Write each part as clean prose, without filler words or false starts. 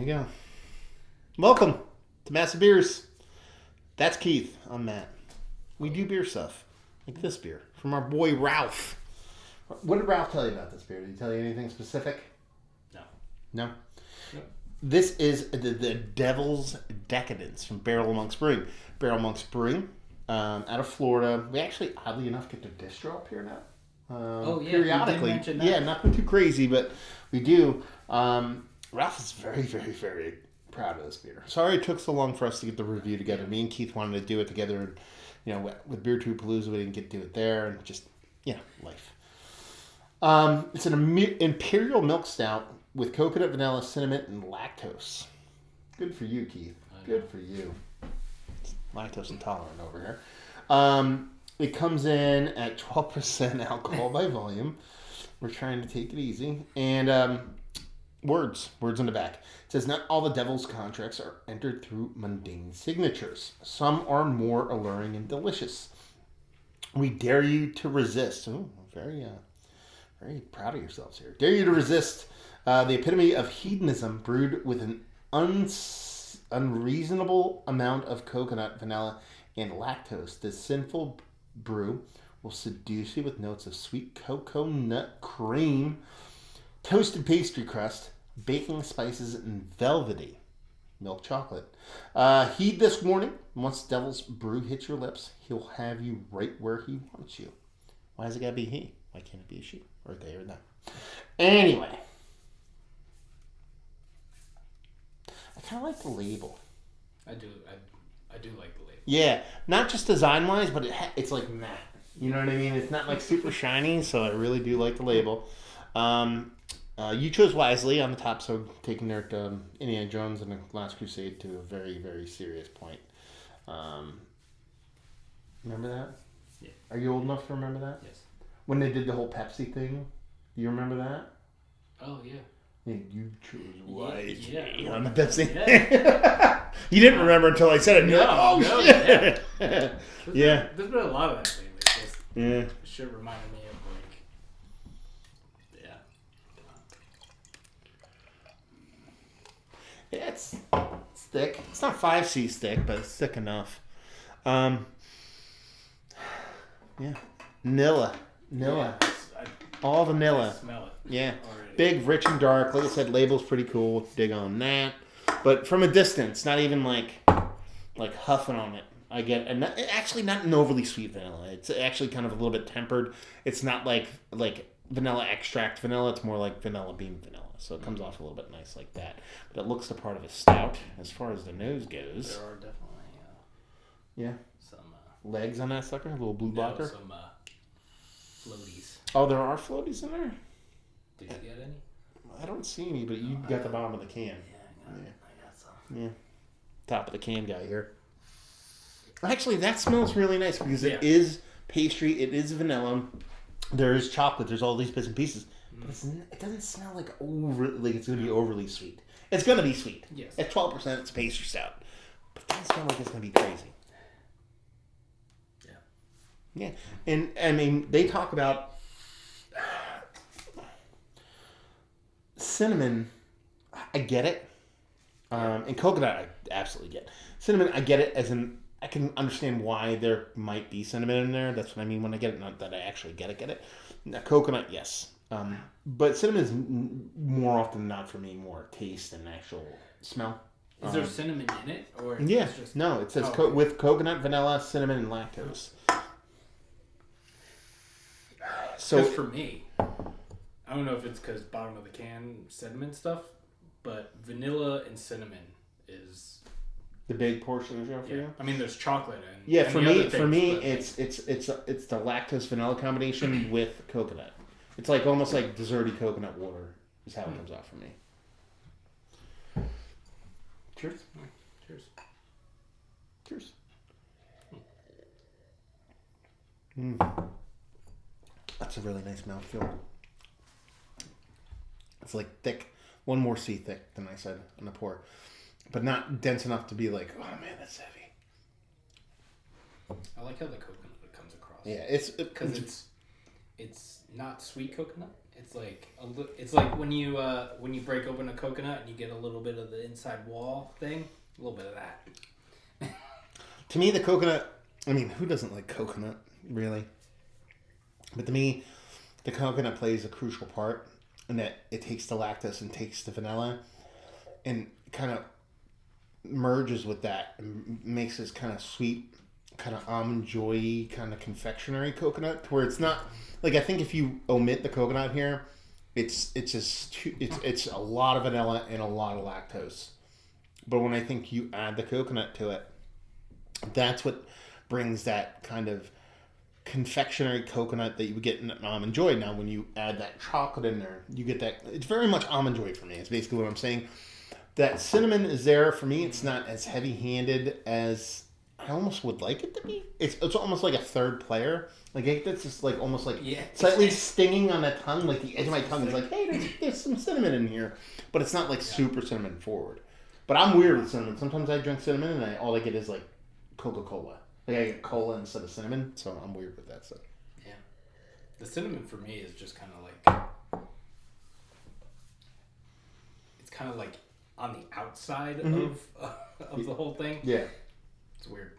you go. Welcome to Massive Beers. That's Keith. I'm Matt. We do beer stuff. Like this beer. From our boy Ralph. What did Ralph tell you about this beer? Did he tell you anything specific? No. No? Nope. This is the Devil's Decadence from Barrel Monks Brewing. Barrel Monks Brewing out of Florida. We actually, oddly enough, get their distro up here now. Periodically. Yeah, nothing too crazy, but we do. Ralph is very, very, very proud of this beer. Sorry it took so long for us to get the review together. Me and Keith wanted to do it together, and with Beer 2 Palooza, we didn't get to do it there, and just life. It's an imperial milk stout with coconut, vanilla, cinnamon, and lactose. Good for you, Keith. Good for you. It's lactose intolerant over here. It comes in at 12% alcohol by volume. We're trying to take it easy. And words on the back. It says, not all the devil's contracts are entered through mundane signatures. Some are more alluring and delicious. We dare you to resist. Oh, very proud of yourselves here. Dare you to resist the epitome of hedonism brewed with an unreasonable amount of coconut, vanilla, and lactose. This sinful brew will seduce you with notes of sweet cocoa nut cream, toasted pastry crust, baking spices, and velvety milk chocolate. Heed this warning. Once Devil's Brew hits your lips, he'll have you right where he wants you. Why does it gotta be he? Why can't it be a she? Or they or them? Anyway. I kind of like the label. I do like the label. Yeah. Not just design-wise, but it's like matte. You know what I mean? It's not like super shiny, so I really do like the label. You chose wisely on the top, so taking their Indiana Jones and the Last Crusade to a very, very serious point. Remember that? Yeah. Are you old enough to remember that? Yes. When they did the whole Pepsi thing, do you remember that? Oh, yeah. Yeah, you chose wisely yeah. on the Pepsi. Yeah. You didn't remember until I said it. And you're like, oh, shit. Yeah. There's been a lot of that thing. Yeah. It should remind me of, Yeah, it's thick. It's not 5C thick, but it's thick enough. Yeah. Nilla. Yeah, All vanilla. I smell it. Yeah. Already. Big, rich, and dark. Like I said, label's pretty cool. Dig on that. But from a distance, not even like huffing on it. I get, and actually not an overly sweet vanilla. It's actually kind of a little bit tempered. It's not like vanilla extract vanilla. It's more like vanilla bean vanilla. So it comes off a little bit nice like that. But it looks the part of a stout as far as the nose goes. There are definitely some legs on that sucker. A little blue blocker. Some floaties. Oh, there are floaties in there? Did you get any? I don't see any, but you got the bottom of the can. Yeah, I got some. Yeah. Top of the can guy here. Actually, that smells really nice because it is pastry. It is vanilla. There is chocolate. There's all these bits and pieces. But it doesn't smell like it's going to be overly sweet. It's going to be sweet. Yes. At 12%, it's a pastry stout. But it doesn't smell like it's going to be crazy. Yeah. Yeah. And, I mean, they talk about cinnamon. I get it. And coconut, I absolutely get. Cinnamon, I get it as in, I can understand why there might be cinnamon in there. That's what I mean when I get it. Not that I actually get it. Now, coconut, yes. But cinnamon is more often than not for me more taste than actual smell. Is there cinnamon in it? Or yeah. it's just... No, it says with coconut, vanilla, cinnamon, and lactose. So for me, I don't know if it's because bottom of the can cinnamon stuff, but vanilla and cinnamon is the big portion of it for you. I mean, there's chocolate and for me, it's the lactose vanilla combination with coconut. It's like almost like desserty coconut water is how it comes out for me. Cheers. Cheers. That's a really nice mouthfeel. It's like thick, one more C thick than I said on the pour, but not dense enough to be like, oh man, that's heavy. I like how the coconut comes across. Yeah, because it's not sweet coconut. It's like when you break open a coconut and you get a little bit of the inside wall thing, a little bit of that. To me, the coconut. I mean, who doesn't like coconut, really? But to me, the coconut plays a crucial part in that it takes the lactose and takes the vanilla, and kind of merges with that and makes this kind of sweet, kind of almond joy, kind of confectionery coconut, to where it's not like, I think if you omit the coconut here, it's a lot of vanilla and a lot of lactose. But when I think you add the coconut to it, that's what brings that kind of confectionery coconut that you would get in an almond joy. Now, when you add that chocolate in there, you get that. It's very much almond joy for me. It's basically what I'm saying. That cinnamon is there for me. It's not as heavy-handed as I almost would like it to be. It's almost like a third player. Like, it's just like almost like slightly stinging on the tongue. Like the edge of my tongue is like, hey, there's some cinnamon in here, but it's not like super cinnamon forward. But I'm weird with cinnamon. Sometimes I drink cinnamon and all I get is like Coca-Cola. Like I get cola instead of cinnamon, so I'm weird with that stuff. Yeah, the cinnamon for me is just kind of like, it's kind of like on the outside of the whole thing. Yeah, it's weird.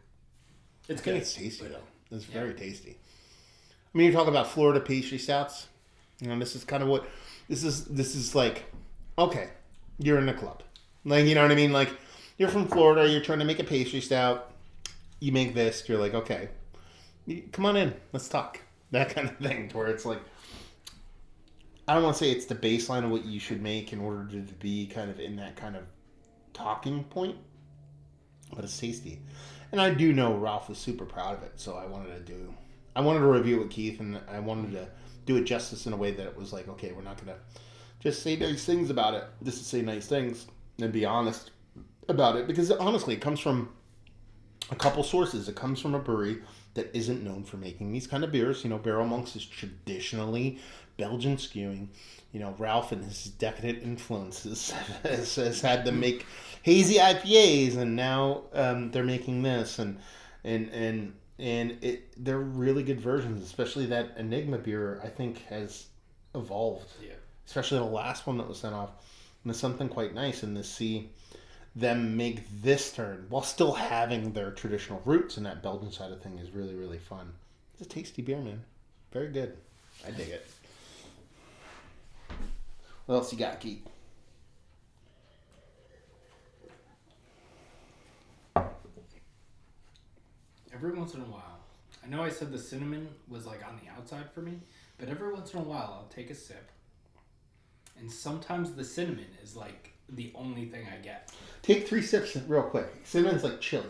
It's good. It's tasty though. It's very tasty. I mean, you talk about Florida pastry stouts. You know, this is kind of what this is like. Okay, you're in the club. Like, you know what I mean? Like, you're from Florida. You're trying to make a pastry stout. You make this, you're like, okay, come on in, let's talk. That kind of thing, where it's like, I don't want to say it's the baseline of what you should make in order to be kind of in that kind of talking point, but it's tasty. And I do know Ralph was super proud of it, so I wanted to review it with Keith, and I wanted to do it justice in a way that it was like, okay, we're not going to just say nice things about it, just to say nice things, and be honest about it, because honestly, it comes from a couple sources. It comes from a brewery that isn't known for making these kind of beers. You know, Barrel Monks is traditionally Belgian skewing. You know, Ralph and his decadent influences has had them make hazy IPAs, and now they're making this, and they're really good versions. Especially that Enigma beer, I think, has evolved. Yeah. Especially the last one that was sent off, and it's something quite nice. And to see them make this turn while still having their traditional roots in that Belgian side of thing is really, really fun. It's a tasty beer, man. Very good. I dig it. What else you got, Keith? Every once in a while, I know I said the cinnamon was like on the outside for me, but every once in a while I'll take a sip, and sometimes the cinnamon is like the only thing I get. Take 3 sips real quick. Cinnamon's like chili.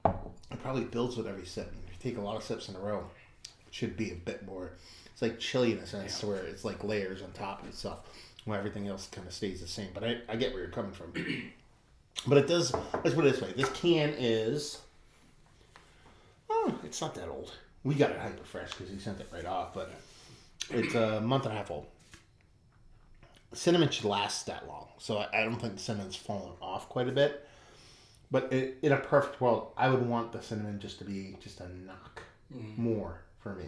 It probably builds with every sip. If you take a lot of sips in a row, it should be a bit more. It's like chili in a sense, where it's like layers on top of itself, where everything else kind of stays the same. But I get where you're coming from. But it does. Let's put it this way. This can is. Oh, it's not that old. We got it hyper fresh because he sent it right off, but it's a month and a half old. Cinnamon should last that long, so I don't think the cinnamon's fallen off quite a bit. But in a perfect world, I would want the cinnamon just to be just a knock more for me.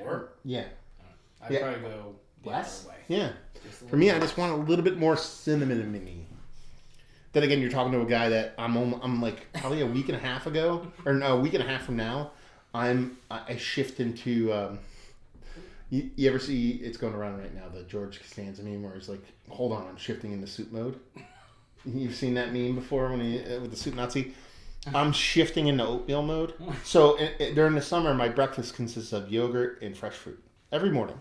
More? Yeah. I'd probably go less. Way. Yeah. For me, I just want a little bit more cinnamon in me. Then again, you're talking to a guy that I'm like probably a week and a half ago, or no, a week and a half from now. I shift into. You ever see it's going around right now, the George Costanza meme where he's like, "Hold on, I'm shifting into soup mode." You've seen that meme before when he with the soup Nazi. I'm shifting into oatmeal mode. So during the summer, my breakfast consists of yogurt and fresh fruit every morning.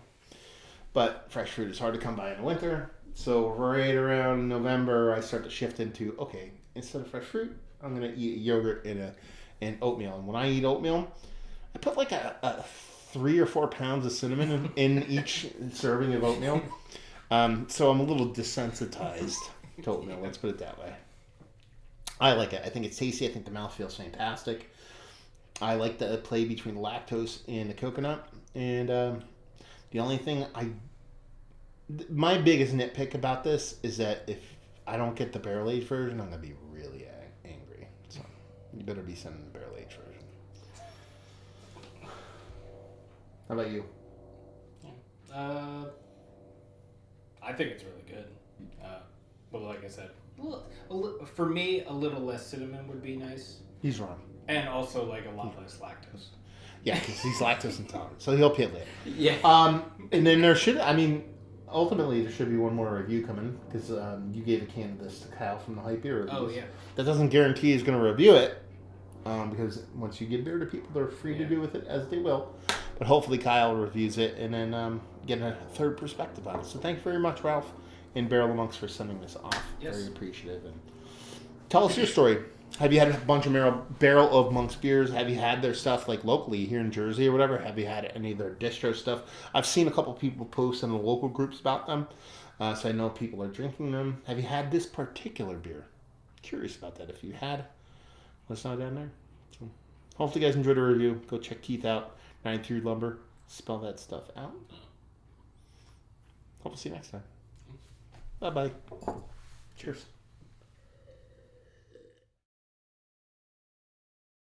But fresh fruit is hard to come by in the winter. So right around November, I start to shift into, okay, instead of fresh fruit, I'm going to eat yogurt and oatmeal. And when I eat oatmeal, I put like a 3 or 4 pounds of cinnamon in each serving of oatmeal. So I'm a little desensitized to oatmeal. Let's put it that way. I like it. I think it's tasty. I think the mouth feels fantastic. I like the play between lactose and the coconut. And the only thing my biggest nitpick about this is that if I don't get the barrel aged version, I'm going to be really angry. So You better be sending the barrel aged version. How about you? I think it's really good. But like I said, for me, a little less cinnamon would be nice. He's wrong. And also like a lot less lactose. Yeah, because he's lactose intolerant. So he'll pay later. Yeah. And then ultimately there should be one more review coming because you gave a can of this to Kyle from the Hype Beer Reviews. Oh, yeah. That doesn't guarantee he's going to review it because once you give beer to people, they're free to do with it as they will. But hopefully Kyle reviews it and then get a third perspective on it. So thank you very much, Ralph and Barrel of Monks for sending this off. Yes. Very appreciative. And tell us your story. Have you had a bunch of Barrel of Monks beers? Have you had their stuff like locally here in Jersey or whatever? Have you had any of their distro stuff? I've seen a couple people post in the local groups about them, so I know people are drinking them. Have you had this particular beer? Curious about that. If you had, let us know down there. So, hopefully you guys enjoyed the review. Go check Keith out. 93 Lumber. Spell that stuff out. Hope to see you next time. Bye-bye. Cheers.